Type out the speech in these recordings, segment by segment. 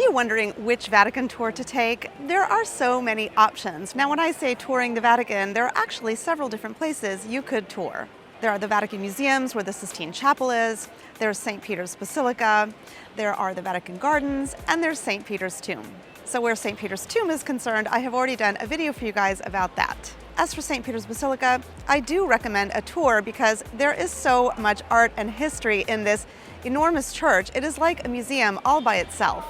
you wondering which Vatican tour to take? There are so many options. Now, when I say touring the Vatican, there are actually several different places you could tour. There are the Vatican Museums, where the Sistine Chapel is. There's St. Peter's Basilica. There are the Vatican Gardens, and there's St. Peter's Tomb. So where St. Peter's Tomb is concerned, I have already done a video for you guys about that. As for St. Peter's Basilica, I do recommend a tour because there is so much art and history in this enormous church. It is like a museum all by itself.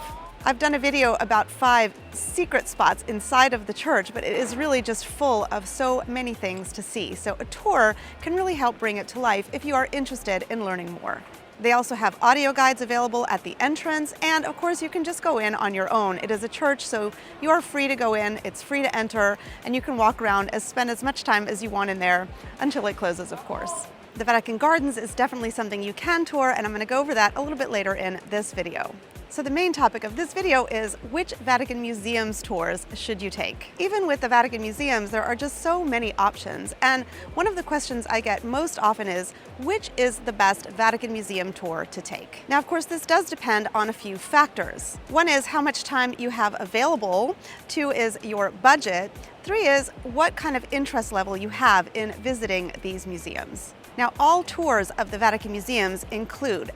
I've done a video about 5 secret spots inside of the church, but it is really just full of so many things to see. So a tour can really help bring it to life if you are interested in learning more. They also have audio guides available at the entrance, and of course you can just go in on your own. It is a church, so you are free to go in, it's free to enter, and you can walk around and spend as much time as you want in there until it closes, of course. The Vatican Gardens is definitely something you can tour, and I'm going to go over that a little bit later in this video. So the main topic of this video is which Vatican Museums tours should you take? Even with the Vatican Museums, there are just so many options. And one of the questions I get most often is, which is the best Vatican Museum tour to take? Now, of course, this does depend on a few factors. One is how much time you have available. 2 is your budget. 3 is what kind of interest level you have in visiting these museums. Now, all tours of the Vatican Museums include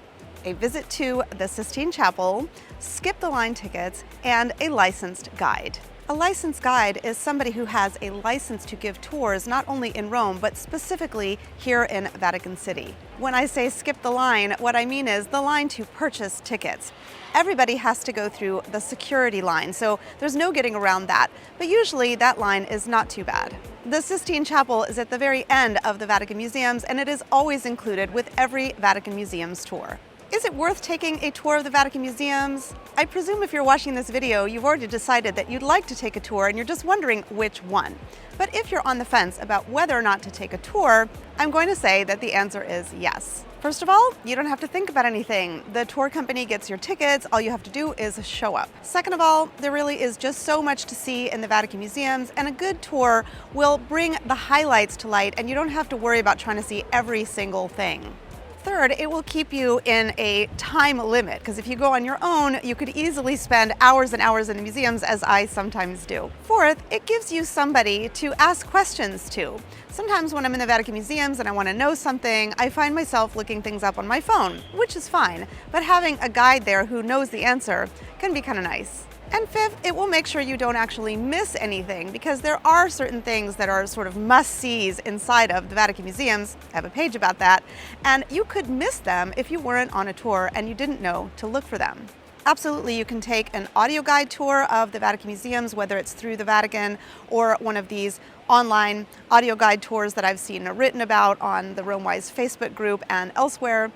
a visit to the Sistine Chapel, skip-the-line tickets, and a licensed guide. A licensed guide is somebody who has a license to give tours not only in Rome, but specifically here in Vatican City. When I say skip the line, what I mean is the line to purchase tickets. Everybody has to go through the security line, so there's no getting around that. But usually that line is not too bad. The Sistine Chapel is at the very end of the Vatican Museums, and it is always included with every Vatican Museums tour. Is it worth taking a tour of the Vatican Museums? I presume if you're watching this video, you've already decided that you'd like to take a tour and you're just wondering which one. But if you're on the fence about whether or not to take a tour, I'm going to say that the answer is yes. First of all, you don't have to think about anything. The tour company gets your tickets, all you have to do is show up. Second of all, there really is just so much to see in the Vatican Museums, and a good tour will bring the highlights to light and you don't have to worry about trying to see every single thing. Third, it will keep you in a time limit, because if you go on your own, you could easily spend hours and hours in the museums, as I sometimes do. Fourth, it gives you somebody to ask questions to. Sometimes when I'm in the Vatican Museums and I want to know something, I find myself looking things up on my phone, which is fine, but having a guide there who knows the answer can be kind of nice. And fifth, it will make sure you don't actually miss anything, because there are certain things that are sort of must-sees inside of the Vatican Museums. I have a page about that. And you could miss them if you weren't on a tour and you didn't know to look for them. Absolutely, you can take an audio guide tour of the Vatican Museums, whether it's through the Vatican or one of these online audio guide tours that I've seen written about on the Romewise Facebook group and elsewhere.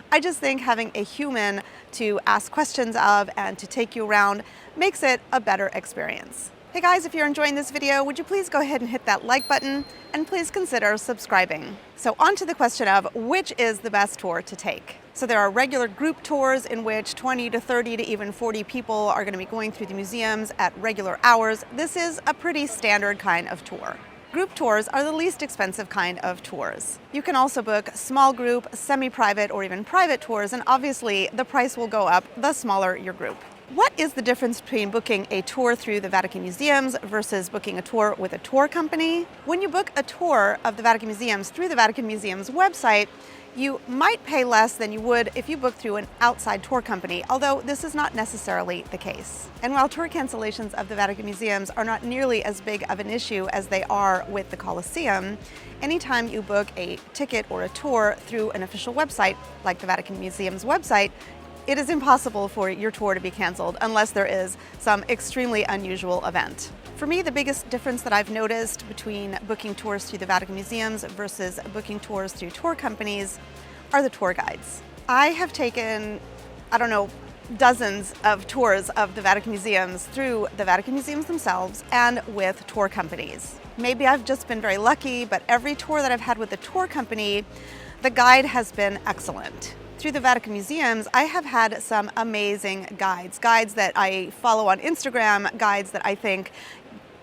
I just think having a human to ask questions of and to take you around makes it a better experience. Hey guys, if you're enjoying this video, would you please go ahead and hit that like button and please consider subscribing. So on to the question of which is the best tour to take. So there are regular group tours in which 20 to 30 to even 40 people are going to be going through the museums at regular hours. This is a pretty standard kind of tour. Group tours are the least expensive kind of tours. You can also book small group, semi-private, or even private tours, and obviously the price will go up the smaller your group. What is the difference between booking a tour through the Vatican Museums versus booking a tour with a tour company? When you book a tour of the Vatican Museums through the Vatican Museums website, you might pay less than you would if you book through an outside tour company, although this is not necessarily the case. And while tour cancellations of the Vatican Museums are not nearly as big of an issue as they are with the Colosseum, anytime you book a ticket or a tour through an official website, like the Vatican Museums website, it is impossible for your tour to be canceled unless there is some extremely unusual event. For me, the biggest difference that I've noticed between booking tours through the Vatican Museums versus booking tours through tour companies are the tour guides. I have taken, dozens of tours of the Vatican Museums through the Vatican Museums themselves and with tour companies. Maybe I've just been very lucky, but every tour that I've had with the tour company, the guide has been excellent. Through the Vatican Museums, I have had some amazing guides that I follow on Instagram, guides that I think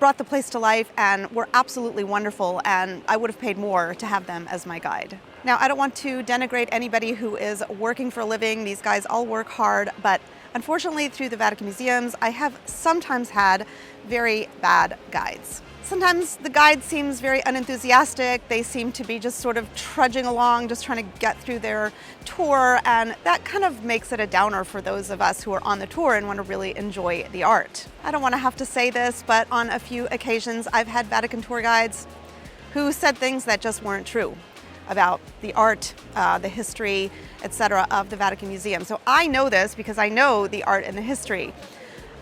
brought the place to life and were absolutely wonderful, and I would have paid more to have them as my guide. Now, I don't want to denigrate anybody who is working for a living. These guys all work hard, but Unfortunately, through the Vatican Museums, I have sometimes had very bad guides. Sometimes the guide seems very unenthusiastic. They seem to be just sort of trudging along, just trying to get through their tour, and that kind of makes it a downer for those of us who are on the tour and want to really enjoy the art. I don't want to have to say this, but on a few occasions I've had Vatican tour guides who said things that just weren't true about the art, the history, etc. of the Vatican Museum. So I know this because I know the art and the history.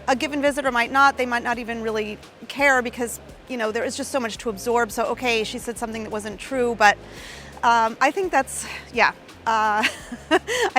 A given visitor might not, they might not even really care because, you know, there is just so much to absorb. So, okay, she said something that wasn't true, but I think that's, I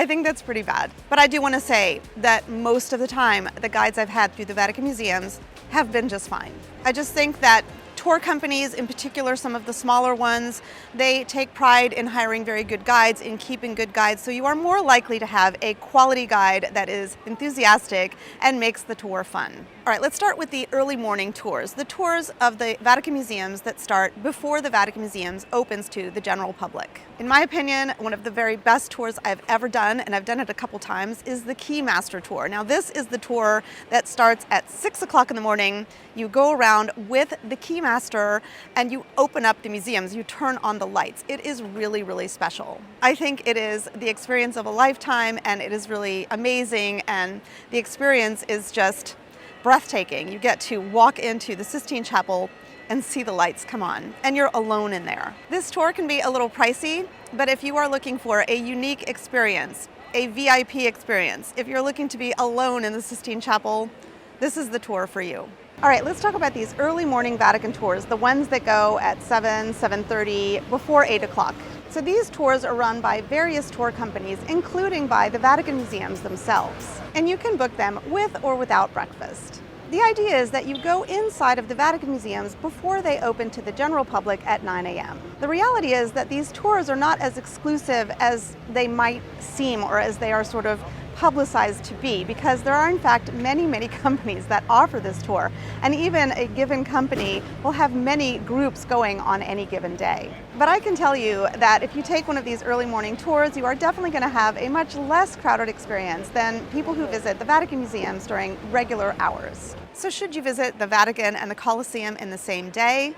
think that's pretty bad. But I do want to say that most of the time, the guides I've had through the Vatican Museums have been just fine. I just think that tour companies, in particular some of the smaller ones, they take pride in hiring very good guides, in keeping good guides, so you are more likely to have a quality guide that is enthusiastic and makes the tour fun. All right, let's start with the early morning tours, the tours of the Vatican Museums that start before the Vatican Museums opens to the general public. In my opinion, one of the very best tours I've ever done, and I've done it a couple times, is the Keymaster tour. Now this is the tour that starts at 6 o'clock in the morning. You go around with the Keymaster and you open up the museums, you turn on the lights. It is really, really special. I think it is the experience of a lifetime, and it is really amazing, and the experience is just breathtaking. You get to walk into the Sistine Chapel and see the lights come on, and you're alone in there. This tour can be a little pricey, but if you are looking for a unique experience, a VIP experience, if you're looking to be alone in the Sistine Chapel, this is the tour for you. All right, let's talk about these early morning Vatican tours, the ones that go at 7, 7:30, before 8 o'clock. So these tours are run by various tour companies, including by the Vatican Museums themselves. And you can book them with or without breakfast. The idea is that you go inside of the Vatican Museums before they open to the general public at 9 a.m. The reality is that these tours are not as exclusive as they might seem, or as they are sort of publicized to be, because there are in fact many companies that offer this tour, and even a given company will have many groups going on any given day. But I can tell you that if you take one of these early morning tours, you are definitely going to have a much less crowded experience than people who visit the Vatican Museums during regular hours. So should you visit the Vatican and the Colosseum in the same day?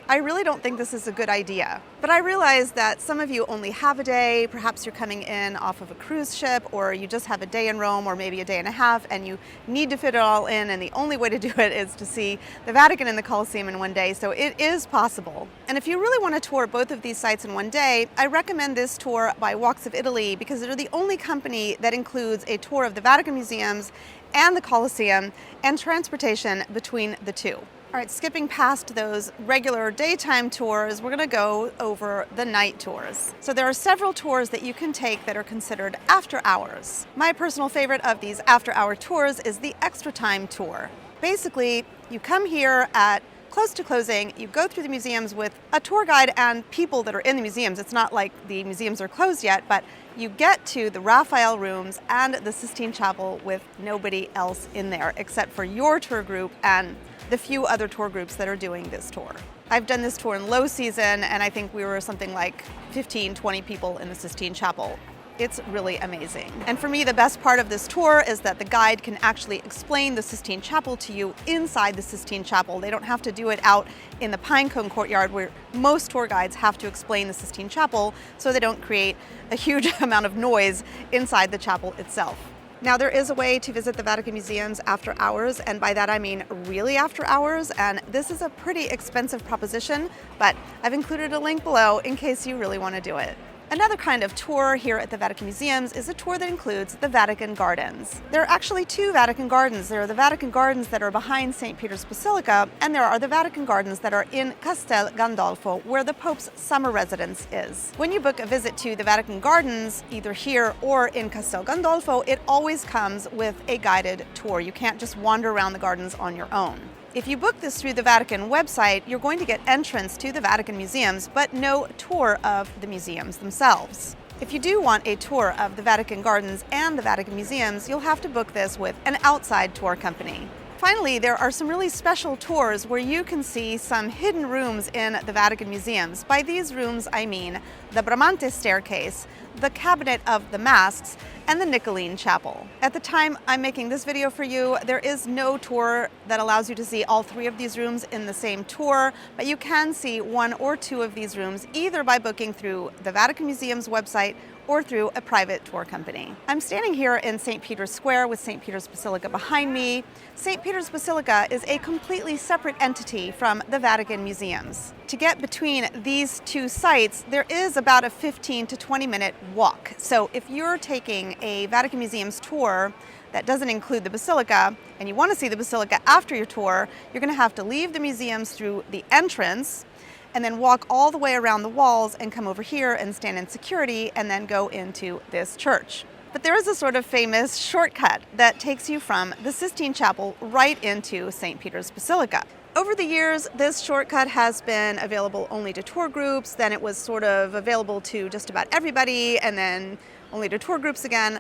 I really don't think this is a good idea. But I realize that some of you only have a day, perhaps you're coming in off of a cruise ship, or you just have a day in Rome, or maybe a day and a half, and you need to fit it all in, and the only way to do it is to see the Vatican and the Colosseum in one day, so it is possible. And if you really want to tour both of these sites in one day, I recommend this tour by Walks of Italy, because they're the only company that includes a tour of the Vatican Museums and the Colosseum, and transportation between the two. All right, skipping past those regular daytime tours, we're going to go over the night tours. So there are several tours that you can take that are considered after hours. My personal favorite of these after hour tours is the extra time tour. Basically, you come here at close to closing, you go through the museums with a tour guide and people that are in the museums. It's not like the museums are closed yet, but you get to the Raphael rooms and the Sistine Chapel with nobody else in there except for your tour group and the few other tour groups that are doing this tour. I've done this tour in low season, and I think we were something like 15, 20 people in the Sistine Chapel. It's really amazing. And for me, the best part of this tour is that the guide can actually explain the Sistine Chapel to you inside the Sistine Chapel. They don't have to do it out in the Pinecone courtyard, where most tour guides have to explain the Sistine Chapel so they don't create a huge amount of noise inside the chapel itself. Now, there is a way to visit the Vatican Museums after hours, and by that I mean really after hours, and this is a pretty expensive proposition, but I've included a link below in case you really want to do it. Another kind of tour here at the Vatican Museums is a tour that includes the Vatican Gardens. There are actually two Vatican Gardens. There are the Vatican Gardens that are behind St. Peter's Basilica, and there are the Vatican Gardens that are in Castel Gandolfo, where the Pope's summer residence is. When you book a visit to the Vatican Gardens, either here or in Castel Gandolfo, it always comes with a guided tour. You can't just wander around the gardens on your own. If you book this through the Vatican website, you're going to get entrance to the Vatican Museums, but no tour of the museums themselves. If you do want a tour of the Vatican Gardens and the Vatican Museums, you'll have to book this with an outside tour company. Finally, there are some really special tours where you can see some hidden rooms in the Vatican Museums. By these rooms, I mean the Bramante staircase, the Cabinet of the Masks, and the Niccoline Chapel. At the time I'm making this video for you, there is no tour that allows you to see all three of these rooms in the same tour, but you can see one or two of these rooms either by booking through the Vatican Museums website or through a private tour company. I'm standing here in St. Peter's Square with St. Peter's Basilica behind me. St. Peter's Basilica is a completely separate entity from the Vatican Museums. To get between these two sites, there is about a 15 to 20 minute walk. So if you're taking a Vatican Museums tour that doesn't include the Basilica, and you want to see the Basilica after your tour, you're going to have to leave the museums through the entrance and then walk all the way around the walls and come over here and stand in security and then go into this church. But there is a sort of famous shortcut that takes you from the Sistine Chapel right into St. Peter's Basilica. Over the years, this shortcut has been available only to tour groups, then it was sort of available to just about everybody, and then only to tour groups again.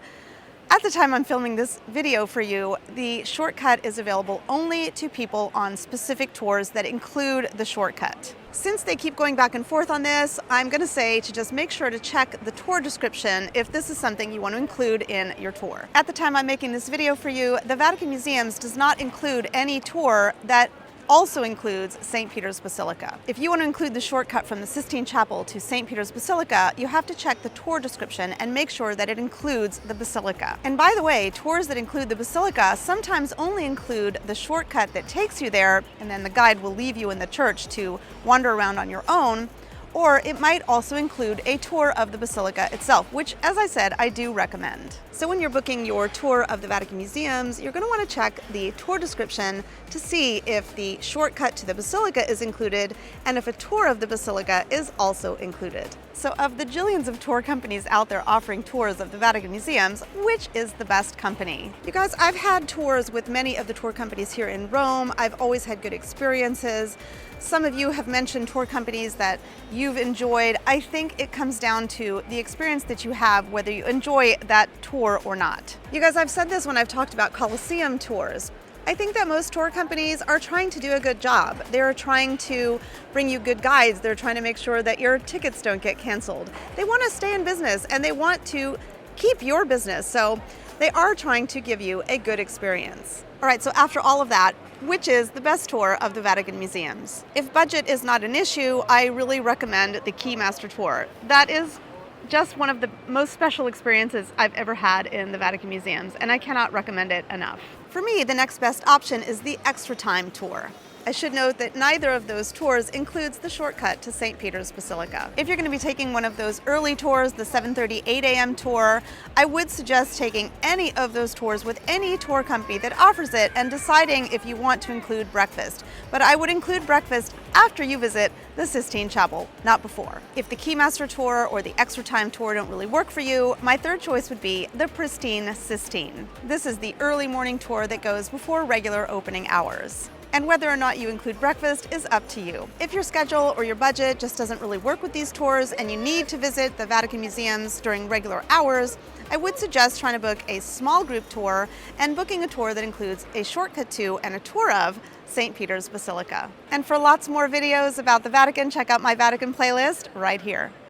At the time I'm filming this video for you, the shortcut is available only to people on specific tours that include the shortcut. Since they keep going back and forth on this, I'm going to say to just make sure to check the tour description if this is something you want to include in your tour. At the time I'm making this video for you, the Vatican Museums does not include any tour that also includes St. Peter's Basilica. If you want to include the shortcut from the Sistine Chapel to St. Peter's Basilica, you have to check the tour description and make sure that it includes the Basilica. And by the way, tours that include the Basilica sometimes only include the shortcut that takes you there, and then the guide will leave you in the church to wander around on your own. Or it might also include a tour of the Basilica itself, which, as I said, I do recommend. So when you're booking your tour of the Vatican Museums, you're going to want to check the tour description to see if the shortcut to the Basilica is included and if a tour of the Basilica is also included. So of the jillions of tour companies out there offering tours of the Vatican Museums, which is the best company? You guys, I've had tours with many of the tour companies here in Rome. I've always had good experiences. Some of you have mentioned tour companies that you've enjoyed. I think it comes down to the experience that you have, whether you enjoy that tour or not. You guys, I've said this when I've talked about Colosseum tours. I think that most tour companies are trying to do a good job. They're trying to bring you good guides. They're trying to make sure that your tickets don't get canceled. They want to stay in business and they want to keep your business. So they are trying to give you a good experience. All right, so after all of that, which is the best tour of the Vatican Museums? If budget is not an issue, I really recommend the Keymaster tour. That is just one of the most special experiences I've ever had in the Vatican Museums, and I cannot recommend it enough. For me, the next best option is the Extra Time tour. I should note that neither of those tours includes the shortcut to St. Peter's Basilica. If you're going to be taking one of those early tours, the 7:30, 8 a.m. tour, I would suggest taking any of those tours with any tour company that offers it and deciding if you want to include breakfast. But I would include breakfast after you visit the Sistine Chapel, not before. If the Keymaster tour or the Extra Time tour don't really work for you, my third choice would be the pristine Sistine. This is the early morning tour that goes before regular opening hours. And whether or not you include breakfast is up to you. If your schedule or your budget just doesn't really work with these tours and you need to visit the Vatican Museums during regular hours, I would suggest trying to book a small group tour and booking a tour that includes a shortcut to and a tour of St. Peter's Basilica. And for lots more videos about the Vatican, check out my Vatican playlist right here.